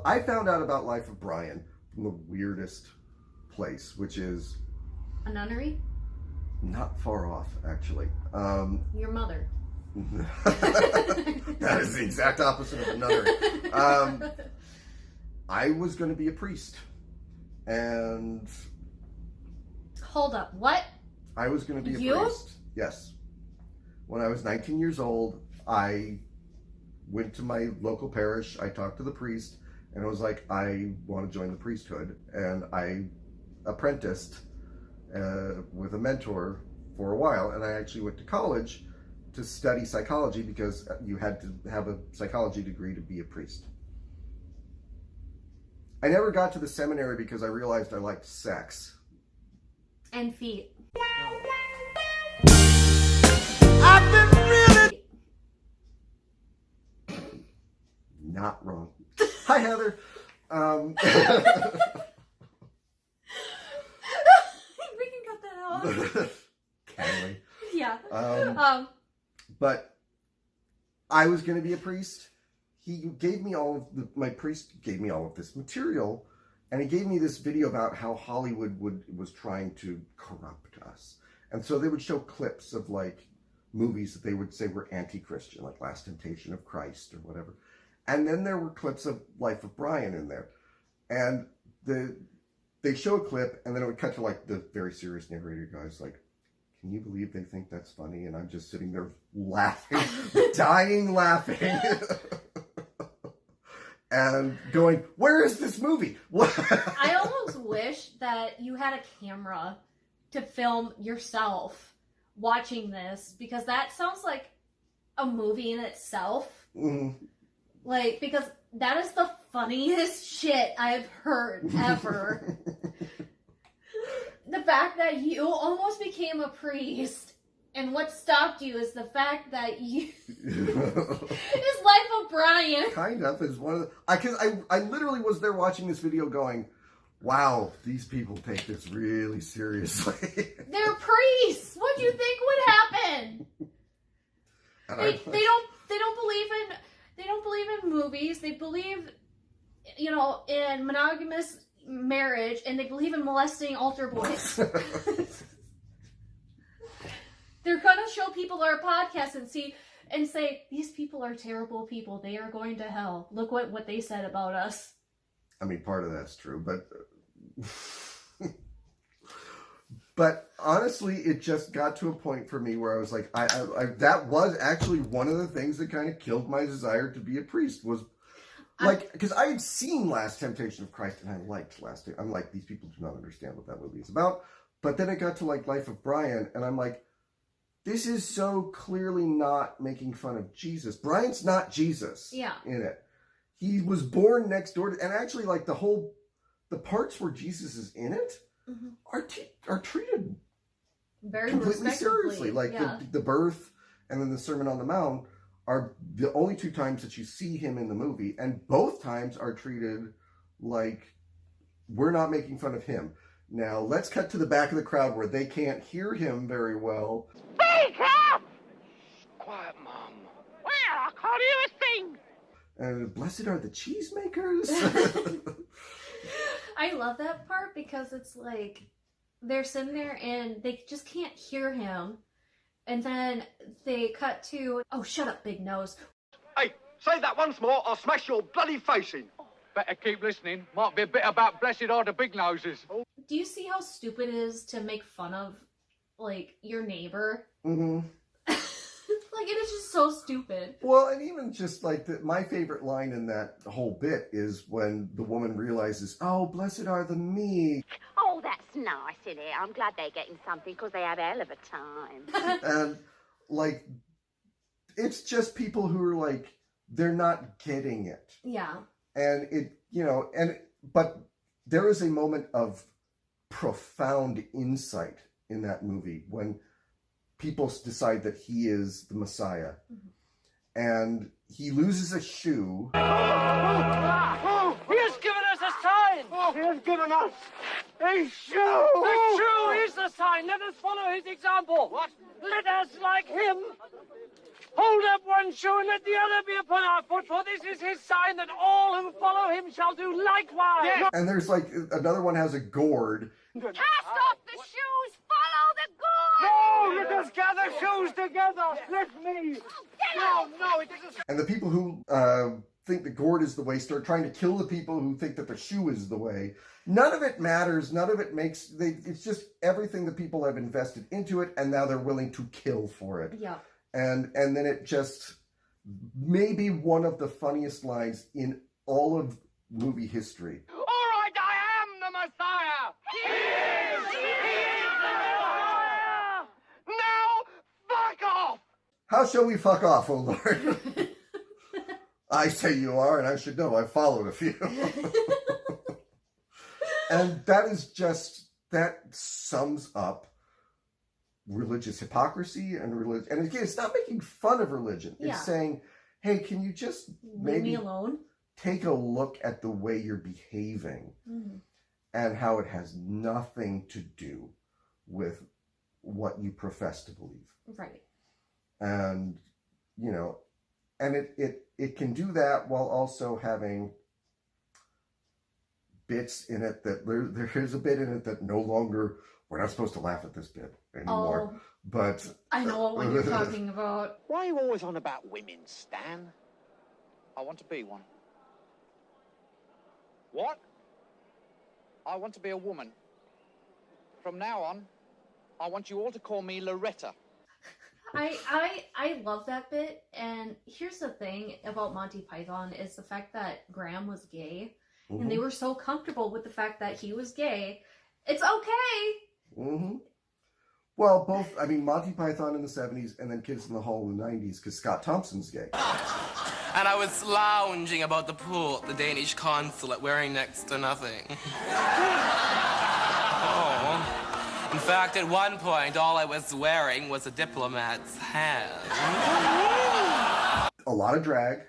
I found out about Life of Brian from the weirdest place, which is... A nunnery? Not far off, actually. Your mother. That is the exact opposite of a nunnery. I was going to be a priest. And... Hold up, what? I was going to be a priest. Yes. When I was 19 years old, I went to my local parish. I talked to the priest, and I was like, I want to join the priesthood. And I apprenticed with a mentor for a while, and I actually went to college to study psychology because you had to have a psychology degree to be a priest. I never got to the seminary because I realized I liked sex. And feet. I've been really not wrong. Hi, Heather. We can cut that out. Can we? Yeah. But I was going to be a priest. He gave me my priest gave me all of this material, and he gave me this video about how Hollywood was trying to corrupt us. And so they would show clips of like movies that they would say were anti-Christian, like Last Temptation of Christ or whatever. And then there were clips of Life of Brian in there. And they show a clip, and then it would cut to like the very serious narrator guy's like, can you believe they think that's funny? And I'm just sitting there laughing, dying laughing. And going, where is this movie? I almost wish that you had a camera to film yourself watching this, because that sounds like a movie in itself. Mm-hmm. Like, because that is the funniest shit I've heard ever. The fact that you almost became a priest, and what stopped you is the fact that you is Life of Brian. Kind of is one of the... Because I literally was there watching this video going, wow, these people take this really seriously. They're priests. What do you think would happen? They don't believe in movies. They believe, in monogamous marriage, and they believe in molesting altar boys. They're gonna show people our podcast and say, these people are terrible people. They are going to hell. Look what they said about us. I mean, part of that's true, but honestly, it just got to a point for me where I was like, I that was actually one of the things that kind of killed my desire to be a priest, was like, because I had seen Last Temptation of Christ, and I liked I'm like, these people do not understand what that movie is about. But then it got to like Life of Brian, and I'm like, this is so clearly not making fun of Jesus. Brian's not Jesus in it. He was born next door to, and actually like the parts where Jesus is in it are treated very completely seriously. Like the birth and then the Sermon on the Mount are the only two times that you see him in the movie, and both times are treated like we're not making fun of him. Now, let's cut to the back of the crowd where they can't hear him very well. Speak up! Quiet, Mum. Well, I can't hear a thing. And blessed are the cheesemakers. I love that part because it's like they're sitting there and they just can't hear him. And then they cut to, oh, shut up, big nose. Hey, say that once more, I'll smash your bloody face in. Better keep listening. Might be a bit about blessed are the big noses. Do you see how stupid it is to make fun of, like, your neighbor? Mm-hmm. Like, it is just so stupid. Well, and even just like my favorite line in that whole bit is when the woman realizes, oh, blessed are the meek. Oh, that's nice, isn't it? I'm glad they're getting something because they have a hell of a time. And, like, it's just people who are like, they're not getting it. Yeah. And but there is a moment of profound insight in that movie when people decide that he is the Messiah. Mm-hmm. And he loses a shoe. He has given us a sign! He has given us a shoe! The shoe is the sign! Let us follow his example! What? Let us, like him, hold up one one shoe and let the other be upon our foot, for this is his sign that all who follow him shall do likewise. Yes. And there's like another one has a gourd. Cast off the shoes, follow the gourd! No, let us gather shoes together. Let me. No, it isn't. And the people who think the gourd is the way start trying to kill the people who think that the shoe is the way. None of it matters. None of it makes. It's just everything the people have invested into it, and now they're willing to kill for it. Yeah. And then it just maybe one of the funniest lines in all of movie history. All right, I am the Messiah. He is the Messiah. Now, fuck off. How shall we fuck off, oh Lord? I say you are, and I should know. I've followed a few. And that sums up religious hypocrisy and religion. And again, it's not making fun of religion. It's Yeah. saying, hey, can you just Leave maybe me alone. take a look at the way you're behaving and how it has nothing to do with what you profess to believe. Right. And, you know, and it can do that while also having bits in it that there's a bit in it that no longer, we're not supposed to laugh at this bit anymore. Oh, But I know what you're talking about. Why are you always on about women, Stan? I want to be one. What? I want to be a woman. From now on, I want you all to call me Loretta. I love that bit, and here's the thing about Monty Python is the fact that Graham was gay, and they were so comfortable with the fact that he was gay. It's okay. Well, both, I mean, Monty Python in the 70s and then Kids in the Hall in the 90s, because Scott Thompson's gay. And I was lounging about the pool at the Danish consulate wearing next to nothing. Oh. In fact, at one point, all I was wearing was a diplomat's hand. A lot of drag.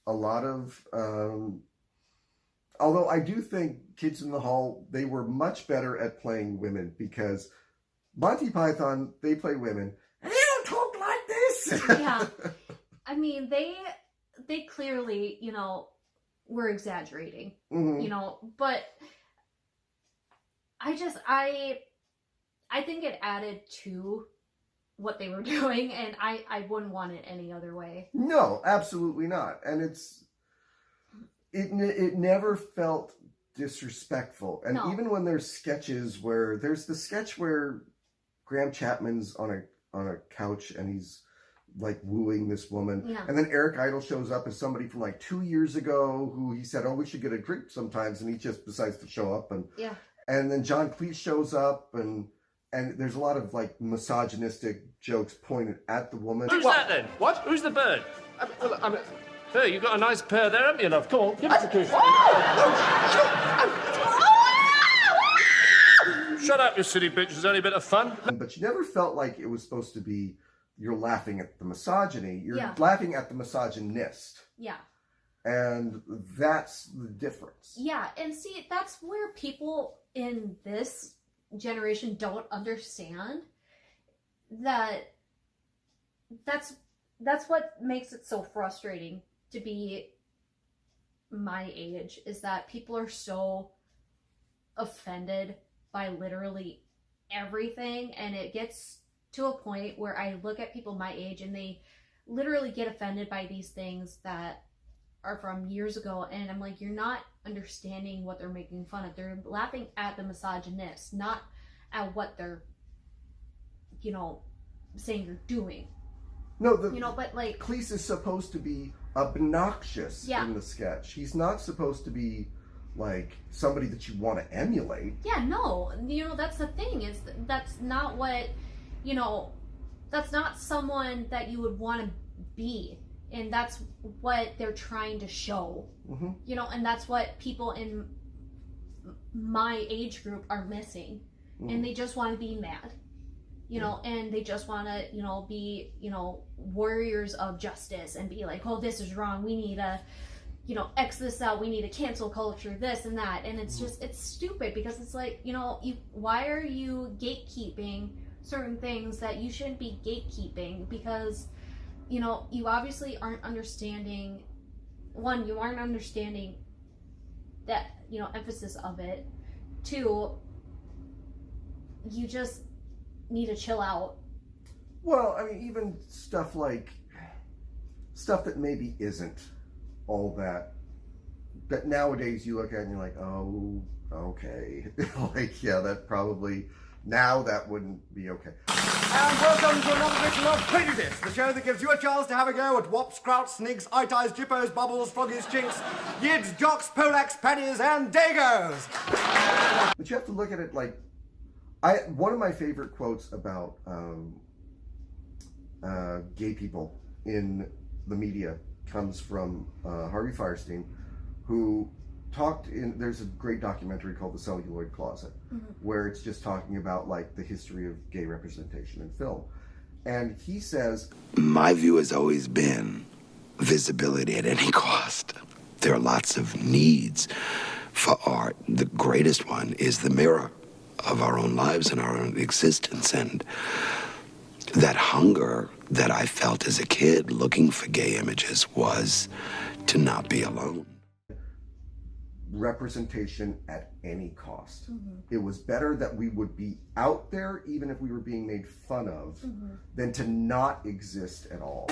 A lot of, although I do think Kids in the Hall, they were much better at playing women, because Monty Python, they play women, and they don't talk like this. Yeah. I mean, they clearly, you know, were exaggerating, you know, but I think it added to what they were doing, and I wouldn't want it any other way. No, absolutely not. And it never felt disrespectful. And No. even when there's sketches where there's the sketch where Graham Chapman's on a couch and he's like wooing this woman, Yeah. and then Eric Idle shows up as somebody from like 2 years ago who he said, oh, we should get a drink sometimes, and he just decides to show up, and then John Cleese shows up, and there's a lot of like misogynistic jokes pointed at the woman. Who's that then? What? Who's the bird? Hey, you've got a nice pair there, haven't you, love? Come on, give us a kiss. Shut up, you silly bitch. It's only a bit of fun. But you never felt like it was supposed to be, you're laughing at the misogyny. You're Yeah. laughing at the misogynist. Yeah. And that's the difference. Yeah, and see, that's where people in this generation don't understand that that's what makes it so frustrating to be my age, is that people are so offended by literally everything, and it gets to a point where I look at people my age and they literally get offended by these things that are from years ago, and I'm like, you're not understanding what they're making fun of. They're laughing at the misogynist, not at what they're, you know, saying you're doing. No, But like, Cleese is supposed to be obnoxious Yeah. in the sketch. He's not supposed to be like somebody that you want to emulate. yeah, no, that's the thing, is that's not what, that's not someone that you would want to be. And that's what they're trying to show, and that's what people in my age group are missing. And they just want to be mad, and they just want to, be, warriors of justice and be like, oh, this is wrong. We need to, X this out. We need a cancel culture, this and that. And it's just, it's stupid, because it's like, why are you gatekeeping certain things that you shouldn't be gatekeeping? Because you know, you obviously aren't understanding, one, you aren't understanding that, you know, emphasis of it. Two, you just need to chill out. Well, I mean, even stuff that maybe isn't all that nowadays you look at and you're like, oh, okay. Like, yeah, that probably, now that wouldn't be okay. And welcome to another edition of Prejudice, the show that gives you a chance to have a go at wops, krauts, snigs, ities, jippos, bubbles, froggies, chinks, yids, jocks, polacks, pennies, and dagos. But you have to look at it like, one of my favorite quotes about gay people in the media comes from Harvey Fierstein, who talked in, there's a great documentary called The Celluloid Closet, where it's just talking about like the history of gay representation in film. And he says, my view has always been visibility at any cost. There are lots of needs for art. The greatest one is the mirror of our own lives and our own existence. And that hunger that I felt as a kid looking for gay images was to not be alone. Representation at any cost. It was better that we would be out there even if we were being made fun of than to not exist at all.